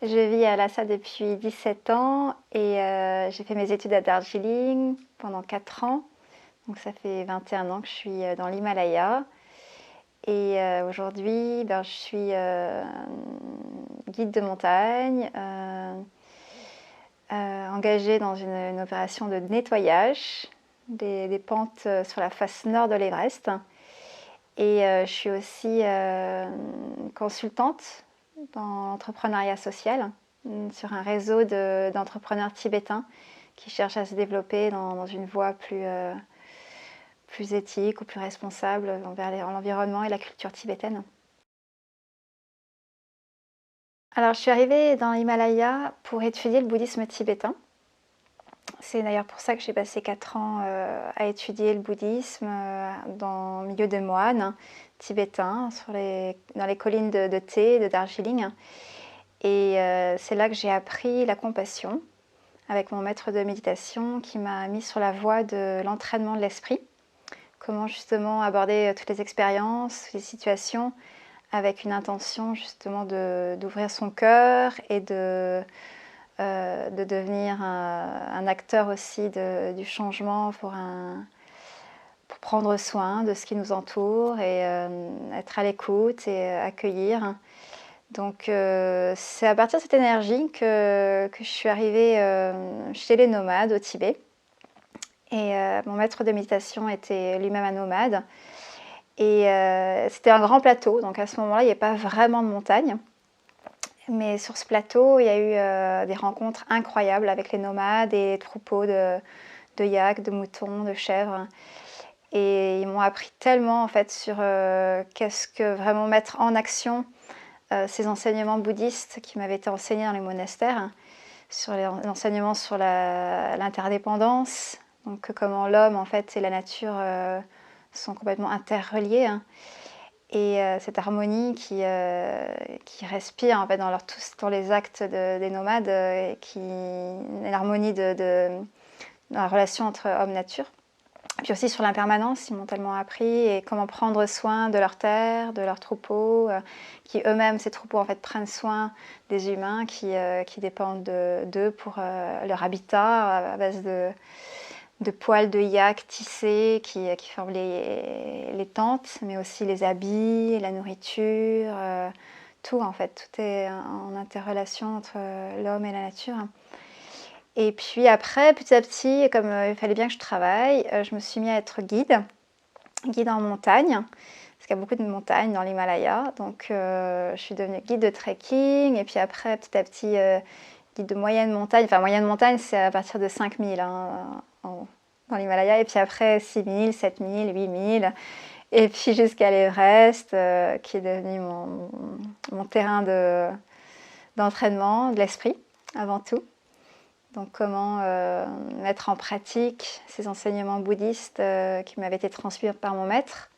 Je vis à Lhasa depuis 17 ans et j'ai fait mes études à Darjeeling pendant 4 ans. Donc ça fait 21 ans que je suis dans l'Himalaya. Et aujourd'hui, je suis guide de montagne, engagée dans une opération de nettoyage des pentes sur la face nord de l'Everest. Et je suis aussi consultante dans l'entrepreneuriat social sur un réseau d'entrepreneurs tibétains qui cherchent à se développer dans une voie plus éthique ou plus responsable envers l'environnement et la culture tibétaine. Alors je suis arrivée dans l'Himalaya pour étudier le bouddhisme tibétain. C'est d'ailleurs pour ça que j'ai passé 4 ans à étudier le bouddhisme dans le milieu de moines tibétains, dans les collines de thé de Darjeeling. Et c'est là que j'ai appris la compassion avec mon maître de méditation qui m'a mis sur la voie de l'entraînement de l'esprit. Comment justement aborder toutes les expériences, les situations avec une intention justement d'ouvrir son cœur et de devenir un acteur aussi du changement pour prendre soin de ce qui nous entoure et être à l'écoute et accueillir. Donc c'est à partir de cette énergie que je suis arrivée chez les nomades au Tibet. Et mon maître de méditation était lui-même un nomade. Et c'était un grand plateau, donc à ce moment-là, il n'y avait pas vraiment de montagne. Mais sur ce plateau, il y a eu des rencontres incroyables avec les nomades et les troupeaux de yaks, de moutons, de chèvres. Et ils m'ont appris tellement en fait sur qu'est-ce que vraiment mettre en action ces enseignements bouddhistes qui m'avaient été enseignés dans les monastères, sur l'enseignement sur l'interdépendance, donc comment l'homme en fait et la nature sont complètement interreliés. Et cette harmonie qui respire en fait dans les actes des nomades, l'harmonie dans la relation entre homme-nature. Puis aussi sur l'impermanence, ils m'ont tellement appris et comment prendre soin de leur terre, de leurs troupeaux, qui eux-mêmes, ces troupeaux, en fait, prennent soin des humains qui dépendent d'eux pour leur habitat à base de poils de yak tissés qui forment les tentes, mais aussi les habits, la nourriture, tout en fait. Tout est en interrelation entre l'homme et la nature. Et puis après, petit à petit, comme il fallait bien que je travaille, je me suis mis à être guide en montagne, parce qu'il y a beaucoup de montagnes dans l'Himalaya. Donc je suis devenue guide de trekking, et puis après, petit à petit, guide de moyenne montagne. Enfin, moyenne montagne, c'est à partir de 5000 dans l'Himalaya, et puis après 6000, 7000, 8000, et puis jusqu'à l'Everest, qui est devenu mon terrain d'entraînement de l'esprit, avant tout. Donc comment mettre en pratique ces enseignements bouddhistes qui m'avaient été transmis par mon maître,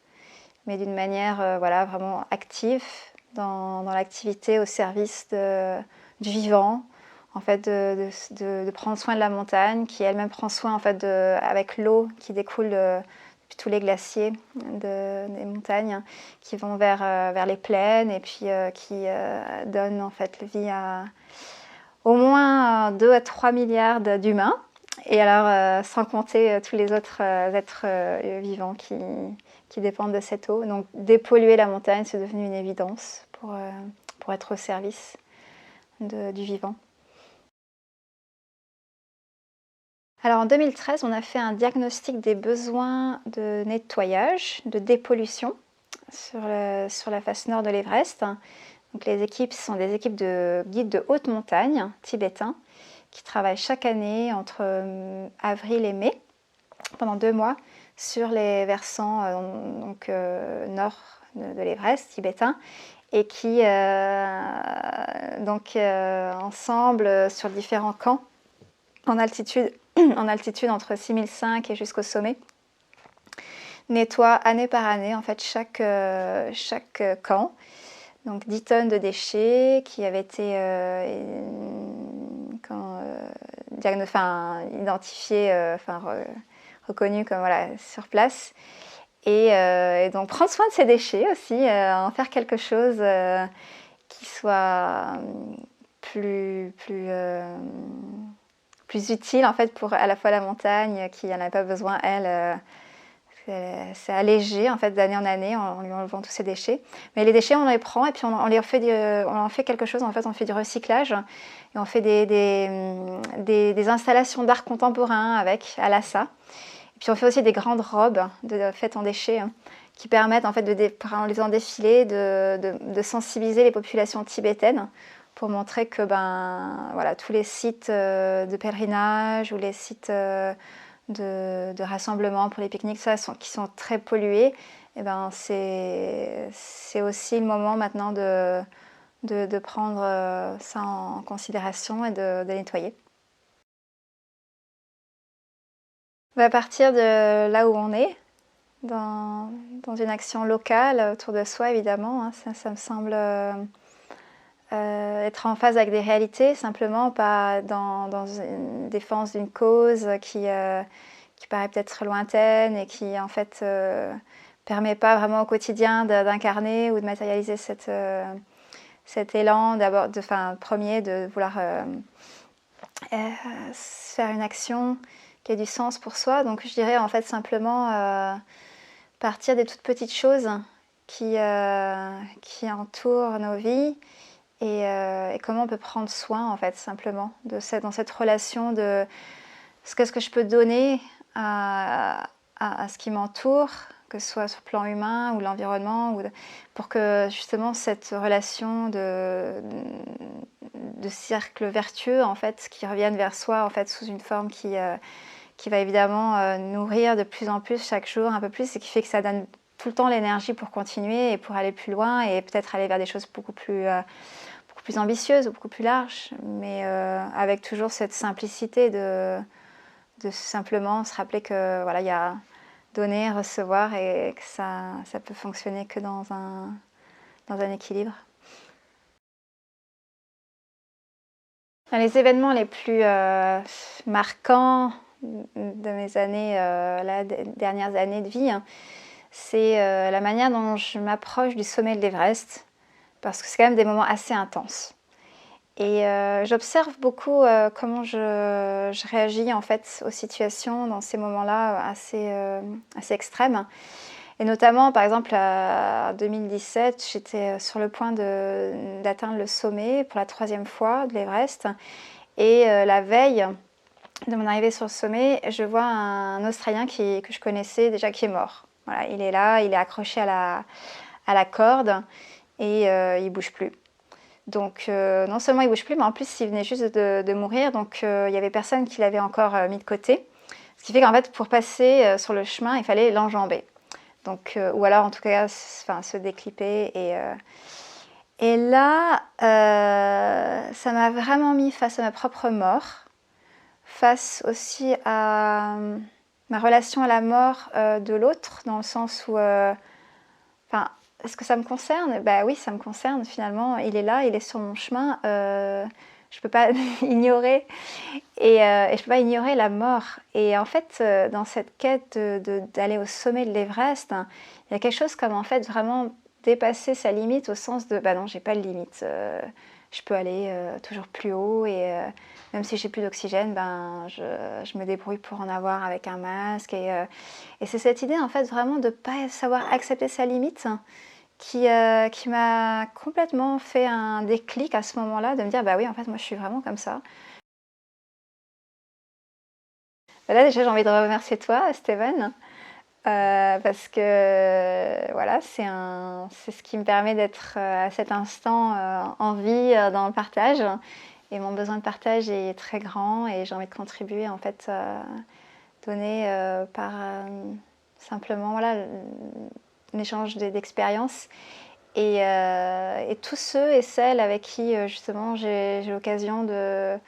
mais d'une manière vraiment active, dans l'activité au service du vivant, en fait de prendre soin de la montagne, qui elle-même prend soin en fait avec l'eau qui découle depuis tous les glaciers des montagnes, qui vont vers les plaines et puis qui donnent en fait vie à au moins 2 à 3 milliards d'humains, et alors sans compter tous les autres êtres vivants qui dépendent de cette eau. Donc dépolluer la montagne, c'est devenu une évidence pour être au service du vivant. Alors en 2013, on a fait un diagnostic des besoins de nettoyage, de dépollution sur la face nord de l'Everest. Donc les équipes sont des équipes de guides de haute montagne tibétains qui travaillent chaque année entre avril et mai, pendant 2 mois, sur les versants nord de l'Everest tibétain, et qui ensemble sur différents camps en altitude entre 6005 et jusqu'au sommet, nettoient année par année en fait chaque camp. Donc 10 tonnes de déchets qui avaient été identifié, reconnu comme voilà, sur place. Et donc prendre soin de ses déchets aussi, en faire quelque chose qui soit plus utile en fait pour à la fois la montagne qui n'en a pas besoin elle. C'est allégé en fait d'année en année en lui enlevant tous ces déchets. Mais les déchets on les prend et puis on en fait quelque chose en fait, on fait du recyclage et on fait des installations d'art contemporain avec à Lhasa. Et puis on fait aussi des grandes robes faites en déchets qui permettent en fait en les en défilé de sensibiliser les populations tibétaines pour montrer que voilà, tous les sites de pèlerinage ou les sites de rassemblement pour les pique-niques qui sont très pollués, et c'est aussi le moment maintenant de prendre ça en considération et de nettoyer. On va partir de là où on est, dans une action locale autour de soi évidemment, hein. Ça me semble être en phase avec des réalités, simplement pas dans une défense d'une cause qui paraît peut-être lointaine et qui en fait permet pas vraiment au quotidien d'incarner ou de matérialiser cet élan premier de vouloir faire une action qui a du sens pour soi. Donc je dirais en fait simplement partir des toutes petites choses qui entourent nos vies et comment on peut prendre soin en fait simplement dans cette relation de qu'est-ce que je peux donner à ce qui m'entoure, que ce soit sur le plan humain ou l'environnement, pour que justement cette relation de cercle vertueux en fait, qui revienne vers soi en fait sous une forme qui va évidemment nourrir de plus en plus chaque jour un peu plus, et qui fait que ça donne tout le temps l'énergie pour continuer et pour aller plus loin et peut-être aller vers des choses beaucoup plus ambitieuses ou beaucoup plus larges, mais avec toujours cette simplicité de simplement se rappeler que voilà, il y a donner, recevoir et que ça peut fonctionner que dans un équilibre. Les événements les plus marquants de mes dernières années de vie, c'est la manière dont je m'approche du sommet de l'Everest, parce que c'est quand même des moments assez intenses. Et j'observe beaucoup comment je réagis en fait aux situations dans ces moments-là assez extrêmes. Et notamment, par exemple, en 2017, j'étais sur le point d'atteindre le sommet pour la 3e fois de l'Everest. Et la veille de mon arrivée sur le sommet, je vois un Australien que je connaissais déjà qui est mort. Voilà, il est là, il est accroché à la corde et il ne bouge plus. Donc non seulement il ne bouge plus, mais en plus il venait juste de mourir, donc il n'y avait personne qui l'avait encore mis de côté. Ce qui fait qu'en fait pour passer sur le chemin, il fallait l'enjamber. Donc, ou alors en tout cas se déclipper. Et là, ça m'a vraiment mis face à ma propre mort, face aussi à ma relation à la mort de l'autre, dans le sens où... est-ce que ça me concerne ? Bah oui, ça me concerne finalement. Il est là, il est sur mon chemin. Je ne peux pas ignorer. Et je ne peux pas ignorer la mort. Et en fait, dans cette quête d'aller au sommet de l'Everest, il y a quelque chose comme en fait vraiment dépasser sa limite au sens de non, j'ai pas de limite. Je peux aller toujours plus haut et même si j'ai plus d'oxygène, je me débrouille pour en avoir avec un masque. Et c'est cette idée en fait vraiment de ne pas savoir accepter sa limite qui m'a complètement fait un déclic à ce moment-là, de me dire oui, en fait, moi je suis vraiment comme ça. Là déjà j'ai envie de remercier toi, Steven, parce que voilà, c'est ce qui me permet d'être à cet instant en vie dans le partage. Et mon besoin de partage est très grand et j'ai envie de contribuer en fait, donner par simplement voilà, un échange d'expériences. Et tous ceux et celles avec qui justement j'ai l'occasion de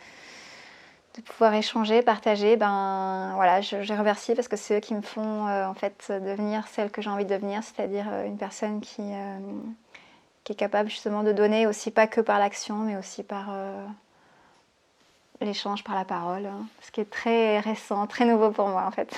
pouvoir échanger, partager, voilà, je les remercie parce que c'est eux qui me font en fait devenir celle que j'ai envie de devenir, c'est-à-dire une personne qui est capable justement de donner aussi, pas que par l'action, mais aussi par l'échange par la parole, ce qui est très récent, très nouveau pour moi en fait.